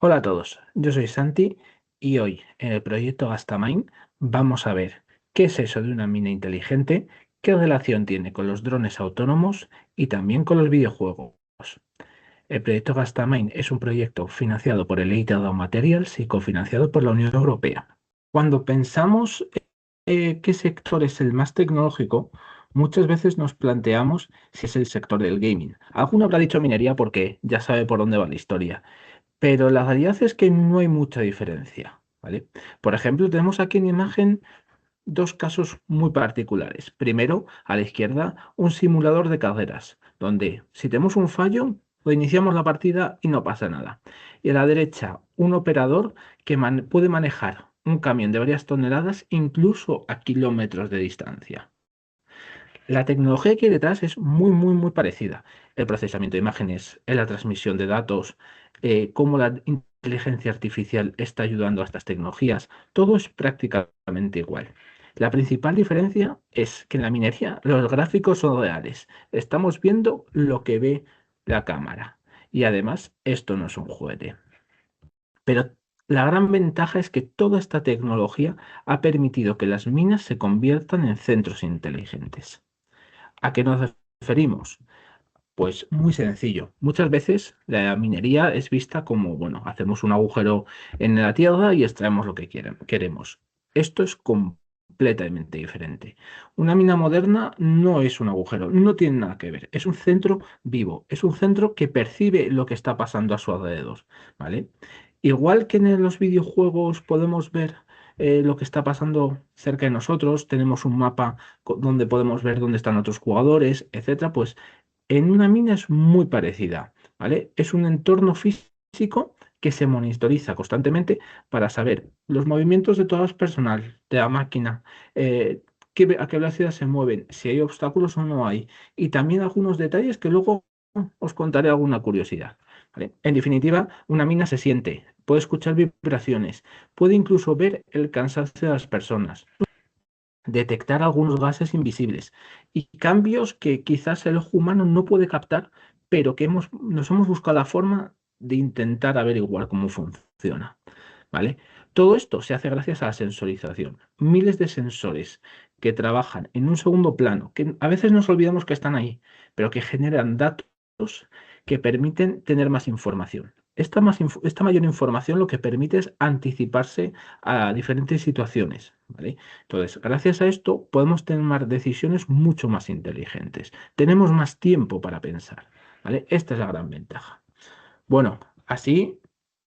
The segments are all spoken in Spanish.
Hola a todos, yo soy Santi y hoy en el proyecto Gastamind vamos a ver qué es eso de una mina inteligente, qué relación tiene con los drones autónomos y también con los videojuegos. El proyecto Gastamind es un proyecto financiado por el Eidad Materials y cofinanciado por la Unión Europea. Cuando pensamos qué sector es el más tecnológico, muchas veces nos planteamos si es el sector del gaming. Alguno habrá dicho minería porque ya sabe por dónde va la historia. Pero la realidad es que no hay mucha diferencia, ¿vale? Por ejemplo, tenemos aquí en imagen dos casos muy particulares. Primero, a la izquierda, un simulador de carreras, donde si tenemos un fallo, reiniciamos la partida y no pasa nada. Y a la derecha, un operador que puede manejar un camión de varias toneladas incluso a kilómetros de distancia. La tecnología que hay detrás es muy parecida. El procesamiento de imágenes, la transmisión de datos, cómo la inteligencia artificial está ayudando a estas tecnologías, todo es prácticamente igual. La principal diferencia es que en la minería los gráficos son reales. Estamos viendo lo que ve la cámara. Y además, esto no es un juguete. Pero la gran ventaja es que toda esta tecnología ha permitido que las minas se conviertan en centros inteligentes. ¿A qué nos referimos? Pues muy sencillo. Muchas veces la minería es vista como, bueno, hacemos un agujero en la tierra y extraemos lo que queremos. Esto es completamente diferente. Una mina moderna no es un agujero, no tiene nada que ver. Es un centro vivo, es un centro que percibe lo que está pasando a su alrededor, ¿vale? Igual que en los videojuegos podemos ver lo que está pasando cerca de nosotros, tenemos un mapa donde podemos ver dónde están otros jugadores, etcétera, pues en una mina es muy parecida, ¿vale? Es un entorno físico que se monitoriza constantemente para saber los movimientos de todo el personal, de la máquina, a qué velocidad se mueven, si hay obstáculos o no hay, y también algunos detalles que luego os contaré alguna curiosidad, ¿vale? En definitiva, una mina se siente, puede escuchar vibraciones, puede incluso ver el cansancio de las personas, detectar algunos gases invisibles y cambios que quizás el ojo humano no puede captar, pero que nos hemos buscado la forma de intentar averiguar cómo funciona, ¿vale? Todo esto se hace gracias a la sensorización. Miles de sensores que trabajan en un segundo plano, que a veces nos olvidamos que están ahí, pero que generan datos que permiten tener más información. Esta mayor información lo que permite es anticiparse a diferentes situaciones, ¿vale? Entonces, gracias a esto podemos tomar decisiones mucho más inteligentes. Tenemos más tiempo para pensar, ¿vale? Esta es la gran ventaja. Bueno, así,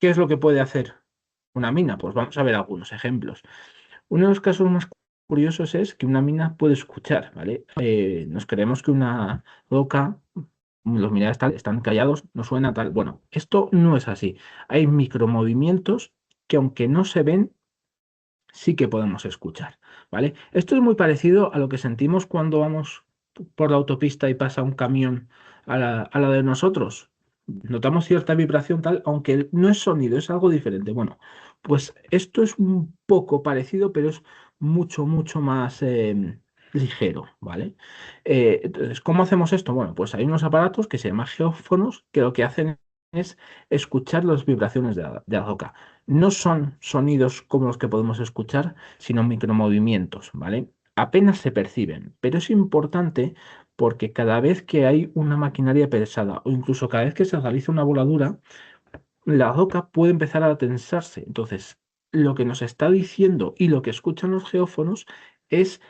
¿qué es lo que puede hacer una mina? Pues vamos a ver algunos ejemplos. Uno de los casos más curiosos es que una mina puede escuchar, ¿vale? Nos creemos que una roca, los minerales están callados, no suena tal. Bueno, esto no es así. Hay micromovimientos que aunque no se ven, sí que podemos escuchar, ¿vale? Esto es muy parecido a lo que sentimos cuando vamos por la autopista y pasa un camión a la de nosotros. Notamos cierta vibración tal, aunque no es sonido, es algo diferente. Bueno, pues esto es un poco parecido, pero es mucho más ligero, ¿vale? Entonces, ¿cómo hacemos esto? Bueno, pues hay unos aparatos que se llaman geófonos que lo que hacen es escuchar las vibraciones de la roca. No son sonidos como los que podemos escuchar, sino micromovimientos, ¿vale? Apenas se perciben, pero es importante porque cada vez que hay una maquinaria pesada o incluso cada vez que se realiza una voladura, la roca puede empezar a tensarse. Entonces, lo que nos está diciendo y lo que escuchan los geófonos es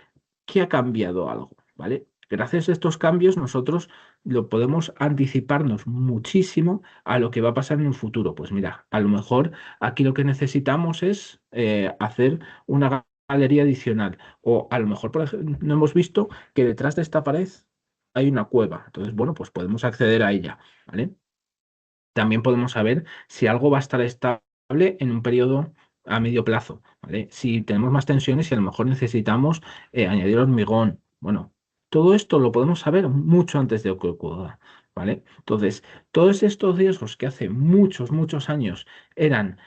que ha cambiado algo, ¿vale? Gracias a estos cambios nosotros lo podemos anticiparnos muchísimo a lo que va a pasar en un futuro. Pues mira, a lo mejor aquí lo que necesitamos es hacer una galería adicional o a lo mejor, por ejemplo, no hemos visto que detrás de esta pared hay una cueva. Entonces, bueno, pues podemos acceder a ella, ¿vale? También podemos saber si algo va a estar estable en un periodo a medio plazo, ¿vale? Si tenemos más tensiones y a lo mejor necesitamos añadir hormigón. Bueno, todo esto lo podemos saber mucho antes de que ocurra, ¿vale? Entonces, todos estos riesgos que hace muchos años eran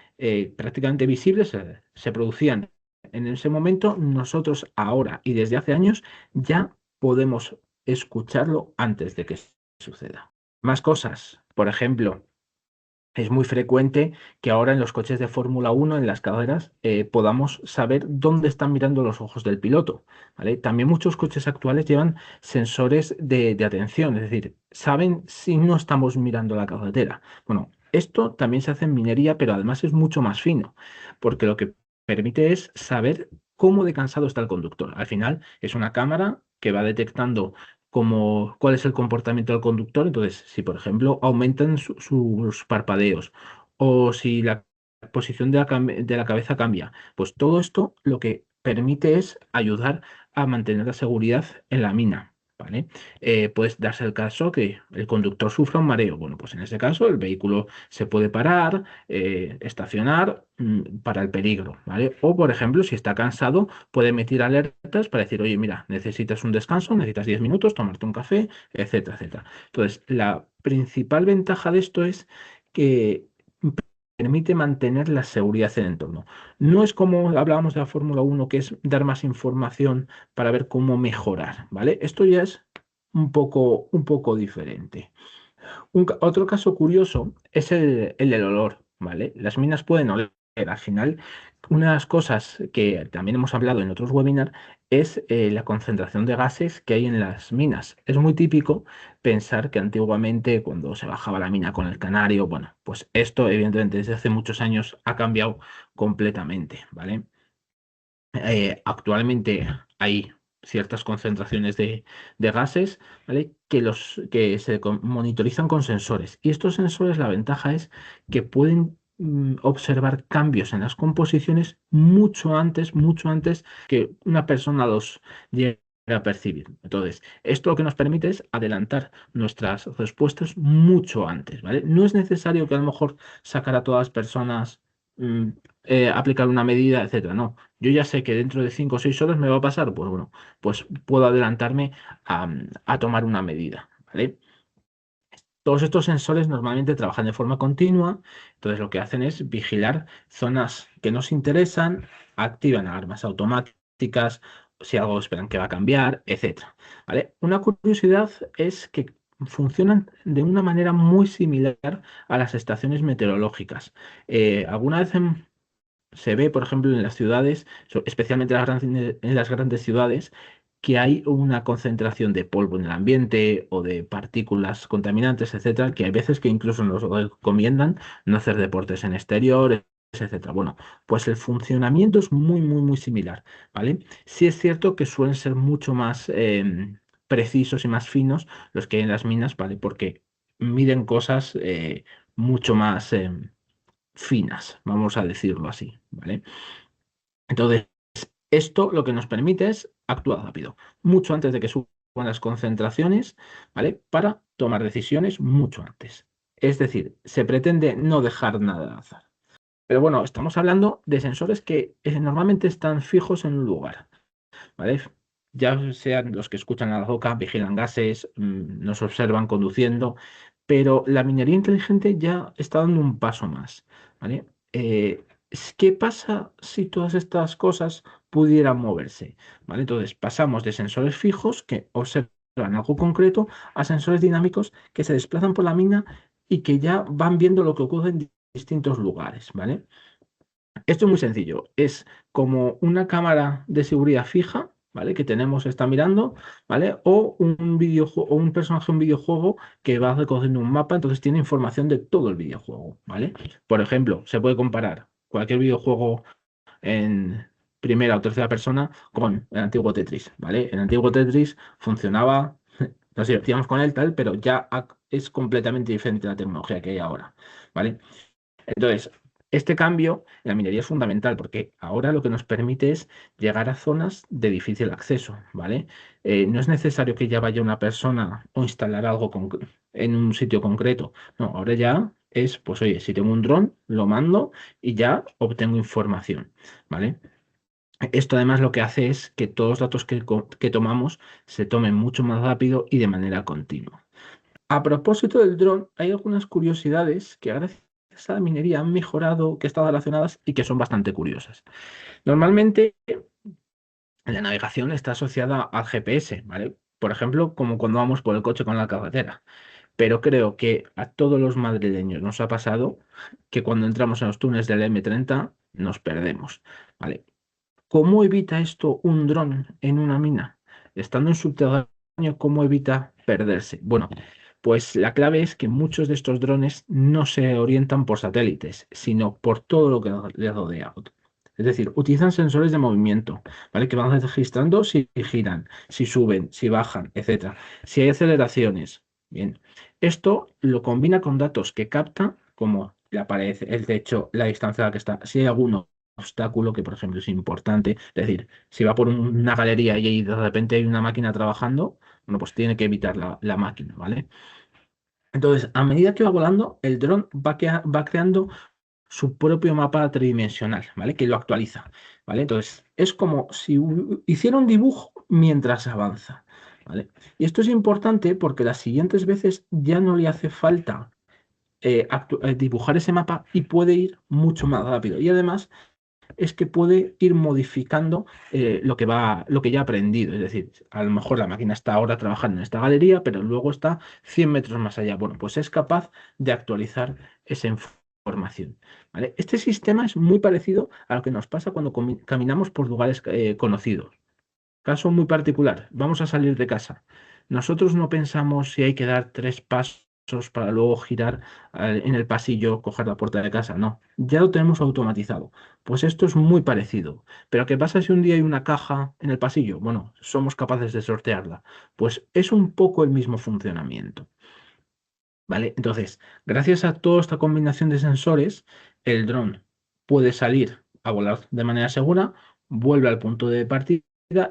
prácticamente visibles, se producían en ese momento, nosotros ahora y desde hace años ya podemos escucharlo antes de que suceda. Más cosas, por ejemplo. Es muy frecuente que ahora en los coches de Fórmula 1, en las carreras, podamos saber dónde están mirando los ojos del piloto, ¿vale? También muchos coches actuales llevan sensores de atención, es decir, saben si no estamos mirando la carretera. Bueno, esto también se hace en minería, pero además es mucho más fino, porque lo que permite es saber cómo de cansado está el conductor. Al final es una cámara que va detectando cuál es el comportamiento del conductor. Entonces, si por ejemplo aumentan sus parpadeos o si la posición de la cabeza cambia, pues todo esto lo que permite es ayudar a mantener la seguridad en la mina. ¿Vale? Puede darse el caso que el conductor sufra un mareo. Bueno, pues en ese caso el vehículo se puede parar, estacionar para el peligro, ¿vale? O, por ejemplo, si está cansado, puede emitir alertas para decir, oye, mira, necesitas un descanso, necesitas 10 minutos, tomarte un café, etcétera, etcétera. Entonces, la principal ventaja de esto es que permite mantener la seguridad en el entorno. No es como hablábamos de la Fórmula 1, que es dar más información para ver cómo mejorar, ¿vale? Esto ya es un poco diferente. Otro caso curioso es el del olor, ¿vale? Las minas pueden oler. Al final, una de las cosas que también hemos hablado en otros webinars es la concentración de gases que hay en las minas. Es muy típico pensar que antiguamente, cuando se bajaba la mina con el canario, bueno, pues esto evidentemente desde hace muchos años ha cambiado completamente, ¿vale? Actualmente hay ciertas concentraciones de gases, ¿vale? Que se monitorizan con sensores. Y estos sensores, la ventaja es que pueden observar cambios en las composiciones mucho antes que una persona los llegue a percibir. Entonces, esto lo que nos permite es adelantar nuestras respuestas mucho antes, ¿vale? No es necesario que a lo mejor sacar a todas las personas, mm, aplicar una medida, etcétera. No, yo ya sé que dentro de 5 o 6 horas me va a pasar, pues bueno, pues puedo adelantarme a tomar una medida, ¿vale? Todos estos sensores normalmente trabajan de forma continua, entonces lo que hacen es vigilar zonas que nos interesan, activan alarmas automáticas, si algo esperan que va a cambiar, etcétera, ¿vale? Una curiosidad es que funcionan de una manera muy similar a las estaciones meteorológicas. Alguna vez se ve, por ejemplo, en las ciudades, especialmente en las grandes ciudades, que hay una concentración de polvo en el ambiente o de partículas contaminantes, etcétera, que hay veces que incluso nos recomiendan no hacer deportes en exteriores, etcétera. Bueno, pues el funcionamiento es muy similar, ¿vale? Sí es cierto que suelen ser mucho más precisos y más finos los que hay en las minas, ¿vale? Porque miden cosas mucho más finas, vamos a decirlo así, ¿vale? Entonces, esto lo que nos permite es actuar rápido, mucho antes de que suban las concentraciones, ¿vale? Para tomar decisiones mucho antes. Es decir, se pretende no dejar nada al azar. Pero bueno, estamos hablando de sensores que normalmente están fijos en un lugar, ¿vale? Ya sean los que escuchan a la boca, vigilan gases, nos observan conduciendo, pero la minería inteligente ya está dando un paso más, ¿vale? ¿Qué pasa si todas estas cosas pudieran moverse? ¿Vale? Entonces pasamos de sensores fijos que observan algo concreto a sensores dinámicos que se desplazan por la mina y que ya van viendo lo que ocurre en distintos lugares, ¿vale? Esto es muy sencillo. Es como una cámara de seguridad fija, ¿vale? Que tenemos, está mirando, ¿vale? O un videojuego, o un personaje de un videojuego que va recogiendo un mapa, entonces tiene información de todo el videojuego, ¿vale? Por ejemplo, se puede comparar cualquier videojuego en primera o tercera persona con el antiguo Tetris, ¿vale? El antiguo Tetris funcionaba, nos divertíamos con él, tal, pero ya es completamente diferente la tecnología que hay ahora, ¿vale? Entonces, este cambio en la minería es fundamental porque ahora lo que nos permite es llegar a zonas de difícil acceso, ¿vale? No es necesario que ya vaya una persona o instalar algo en un sitio concreto. No, ahora ya es, pues oye, si tengo un dron, lo mando y ya obtengo información, ¿vale? Esto además lo que hace es que todos los datos que tomamos se tomen mucho más rápido y de manera continua. A propósito del dron, hay algunas curiosidades que gracias a la minería han mejorado, que están relacionadas y que son bastante curiosas. Normalmente, la navegación está asociada al GPS, ¿vale? Por ejemplo, como cuando vamos por el coche con la carretera. Pero creo que a todos los madrileños nos ha pasado que cuando entramos en los túneles del M30 nos perdemos, ¿vale? ¿Cómo evita esto un dron en una mina? Estando en subterráneo, ¿cómo evita perderse? Bueno, pues la clave es que muchos de estos drones no se orientan por satélites, sino por todo lo que les rodea. Es decir, utilizan sensores de movimiento, ¿vale? Que van registrando si giran, si suben, si bajan, etcétera. Si hay aceleraciones. Bien. Esto lo combina con datos que capta, como la pared, el techo, la distancia a la que está. Si hay alguno obstáculo que, por ejemplo, es importante. Es decir, si va por una galería y de repente hay una máquina trabajando, bueno, pues tiene que evitar la máquina, ¿vale? Entonces, a medida que va volando, el dron va creando su propio mapa tridimensional, ¿vale? Que lo actualiza, ¿vale? Entonces, es como si hiciera un dibujo mientras avanza, ¿vale? Y esto es importante porque las siguientes veces ya no le hace falta dibujar ese mapa y puede ir mucho más rápido. Y además es que puede ir modificando lo que ya ha aprendido. Es decir, a lo mejor la máquina está ahora trabajando en esta galería, pero luego está 100 metros más allá. Bueno, pues es capaz de actualizar esa información. ¿Vale? Este sistema es muy parecido a lo que nos pasa cuando caminamos por lugares conocidos. Caso muy particular, vamos a salir de casa. Nosotros no pensamos si hay que dar 3 pasos para luego girar en el pasillo, coger la puerta de casa. No, ya lo tenemos automatizado. Pues esto es muy parecido. Pero ¿qué pasa si un día hay una caja en el pasillo? Bueno, somos capaces de sortearla. Pues es un poco el mismo funcionamiento. ¿Vale? Entonces, gracias a toda esta combinación de sensores, el dron puede salir a volar de manera segura, vuelve al punto de partida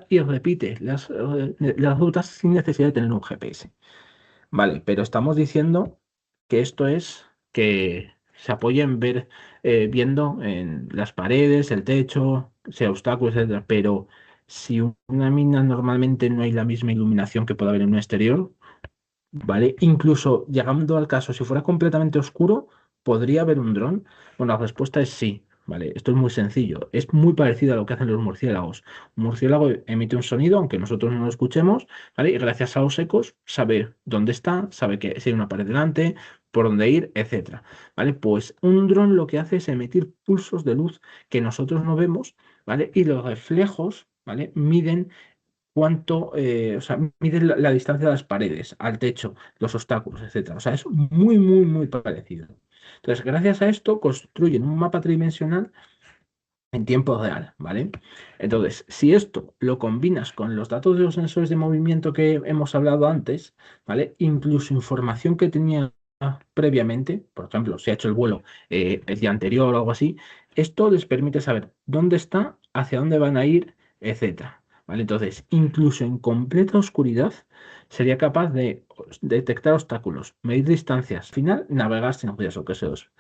y repite las rutas sin necesidad de tener un GPS. Vale, pero estamos diciendo que esto es que se apoya en viendo en las paredes, el techo, sea obstáculos, etcétera. Pero si una mina normalmente no hay la misma iluminación que puede haber en un exterior, ¿vale? Incluso llegando al caso, si fuera completamente oscuro, ¿podría haber un dron? Bueno, la respuesta es sí, ¿vale? Esto es muy sencillo. Es muy parecido a lo que hacen los murciélagos. Un murciélago emite un sonido, aunque nosotros no lo escuchemos, ¿vale? Y gracias a los ecos sabe dónde está, sabe que si hay una pared delante, por dónde ir, etcétera, ¿vale? Pues un dron lo que hace es emitir pulsos de luz que nosotros no vemos, ¿vale? Y los reflejos, ¿vale? Miden cuánto, o sea, mide la distancia de las paredes, al techo, los obstáculos, etcétera. O sea, es muy, muy, muy parecido. Entonces, gracias a esto construyen un mapa tridimensional en tiempo real, ¿vale? Entonces, si esto lo combinas con los datos de los sensores de movimiento que hemos hablado antes, ¿vale? Incluso información que tenía previamente, por ejemplo, si ha hecho el vuelo el día anterior o algo así, esto les permite saber dónde está, hacia dónde van a ir, etcétera. ¿Vale? Entonces, incluso en completa oscuridad, sería capaz de detectar obstáculos, medir distancias, al final navegar sin riesgo, que eso es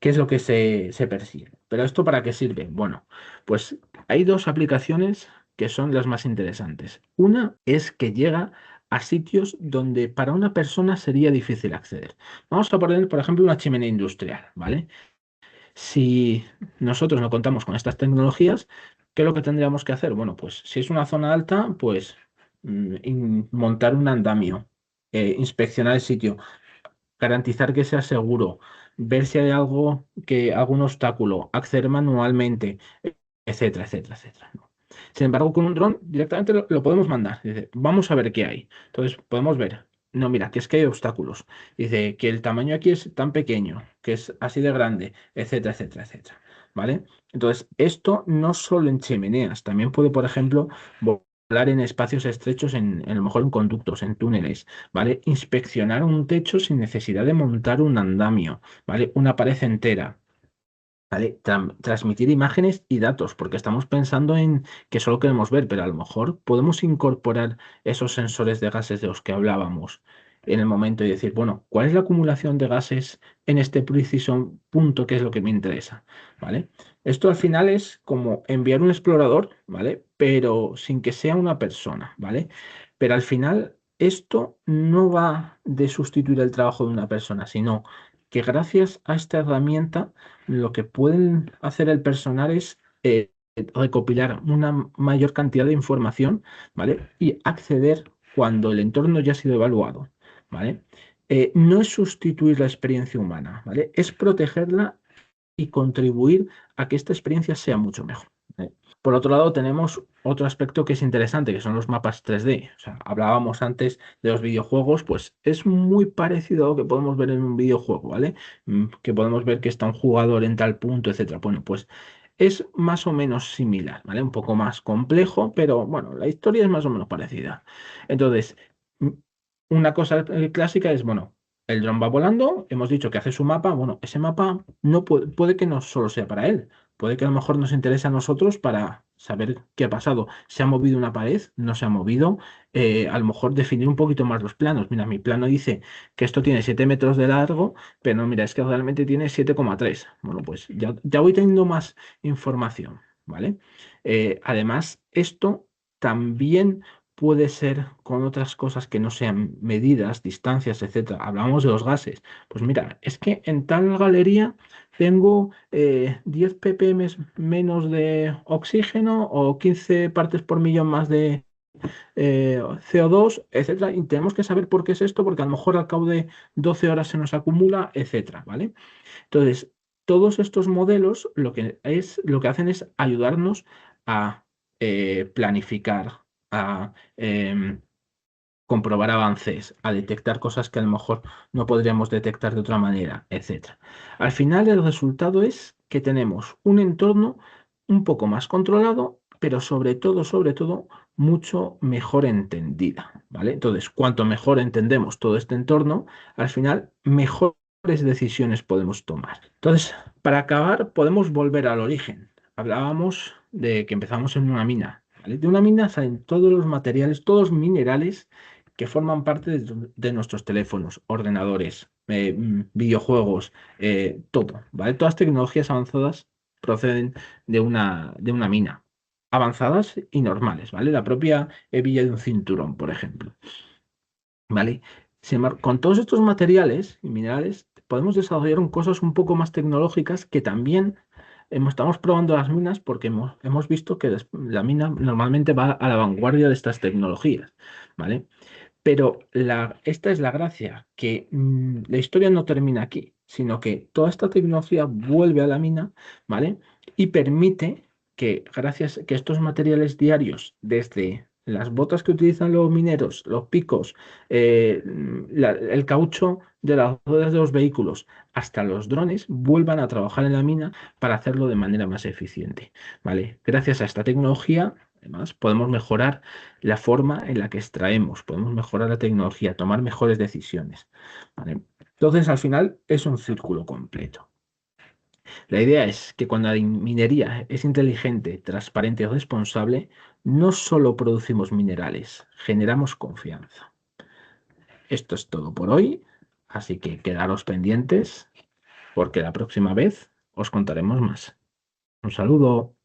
¿qué es lo que se persigue? ¿Pero esto para qué sirve? Bueno, pues hay dos aplicaciones que son las más interesantes. Una es que llega a sitios donde para una persona sería difícil acceder. Vamos a poner, por ejemplo, una chimenea industrial, ¿vale? Si nosotros no contamos con estas tecnologías, ¿qué es lo que tendríamos que hacer? Bueno, pues si es una zona alta, pues montar un andamio, inspeccionar el sitio, garantizar que sea seguro, ver si hay algún obstáculo, acceder manualmente, etcétera, etcétera, etcétera, ¿no? Sin embargo, con un dron directamente lo podemos mandar. Dice, vamos a ver qué hay. Entonces podemos ver. No, mira, que es que hay obstáculos. Dice que el tamaño aquí es tan pequeño, que es así de grande, etcétera, etcétera, etcétera. ¿Vale? Entonces, esto no solo en chimeneas, también puede, por ejemplo, volar en espacios estrechos, a lo mejor en conductos, en túneles, ¿vale? Inspeccionar un techo sin necesidad de montar un andamio, ¿vale? Una pared entera. ¿Vale? Transmitir imágenes y datos, porque estamos pensando en que solo queremos ver, pero a lo mejor podemos incorporar esos sensores de gases de los que hablábamos en el momento y decir, bueno, ¿cuál es la acumulación de gases en este preciso punto que es lo que me interesa? ¿Vale? Esto al final es como enviar un explorador, ¿vale? Pero sin que sea una persona, ¿vale? Pero al final esto no va de sustituir el trabajo de una persona, sino que gracias a esta herramienta lo que pueden hacer el personal es recopilar una mayor cantidad de información, ¿vale? Y acceder cuando el entorno ya ha sido evaluado, ¿vale? No es sustituir la experiencia humana, ¿vale? Es protegerla y contribuir a que esta experiencia sea mucho mejor. ¿Vale? Por otro lado, tenemos otro aspecto que es interesante, que son los mapas 3D. O sea, hablábamos antes de los videojuegos, pues es muy parecido a lo que podemos ver en un videojuego, ¿vale? Que podemos ver que está un jugador en tal punto, etcétera. Bueno, pues es más o menos similar, ¿vale? Un poco más complejo, pero bueno, la historia es más o menos parecida. Entonces, mm, una cosa clásica es, bueno, el dron va volando, hemos dicho que hace su mapa, bueno, ese mapa no puede que no solo sea para él, puede que a lo mejor nos interese a nosotros para saber qué ha pasado. ¿Se ha movido una pared? ¿No se ha movido? A lo mejor definir un poquito más los planos. Mira, mi plano dice que esto tiene 7 metros de largo, pero no, mira, es que realmente tiene 7,3. Bueno, pues ya voy teniendo más información, ¿vale? Además, esto también puede ser con otras cosas que no sean medidas, distancias, etcétera. Hablamos de los gases. Pues mira, es que en tal galería tengo 10 ppm menos de oxígeno o 15 partes por millón más de CO2, etcétera. Y tenemos que saber por qué es esto, porque a lo mejor al cabo de 12 horas se nos acumula, etcétera, ¿vale? Entonces, todos estos modelos lo que hacen es ayudarnos a planificar, a comprobar avances, a detectar cosas que a lo mejor no podríamos detectar de otra manera, etcétera. Al final, el resultado es que tenemos un entorno un poco más controlado, pero sobre todo, mucho mejor entendida, ¿vale? Entonces, cuanto mejor entendemos todo este entorno, al final, mejores decisiones podemos tomar. Entonces, para acabar, podemos volver al origen. Hablábamos de que empezamos en una mina, ¿vale? De una mina salen todos los materiales, todos los minerales que forman parte de nuestros teléfonos, ordenadores, videojuegos, todo, ¿vale? Todas tecnologías avanzadas proceden de una mina. Avanzadas y normales, ¿vale? La propia hebilla de un cinturón, por ejemplo, ¿vale? Sin embargo, con todos estos materiales y minerales podemos desarrollar cosas un poco más tecnológicas que también estamos probando las minas porque hemos visto que la mina normalmente va a la vanguardia de estas tecnologías, ¿vale? Pero esta es la gracia, que la historia no termina aquí, sino que toda esta tecnología vuelve a la mina, ¿vale? Y permite que gracias que estos materiales diarios, desde las botas que utilizan los mineros, los picos, el caucho de las ruedas de los vehículos, hasta los drones, vuelvan a trabajar en la mina para hacerlo de manera más eficiente, ¿vale? Gracias a esta tecnología, además, podemos mejorar la forma en la que extraemos, podemos mejorar la tecnología, tomar mejores decisiones, ¿vale? Entonces, al final, es un círculo completo. La idea es que cuando la minería es inteligente, transparente y responsable, no solo producimos minerales, generamos confianza. Esto es todo por hoy, así que quedaros pendientes porque la próxima vez os contaremos más. Un saludo.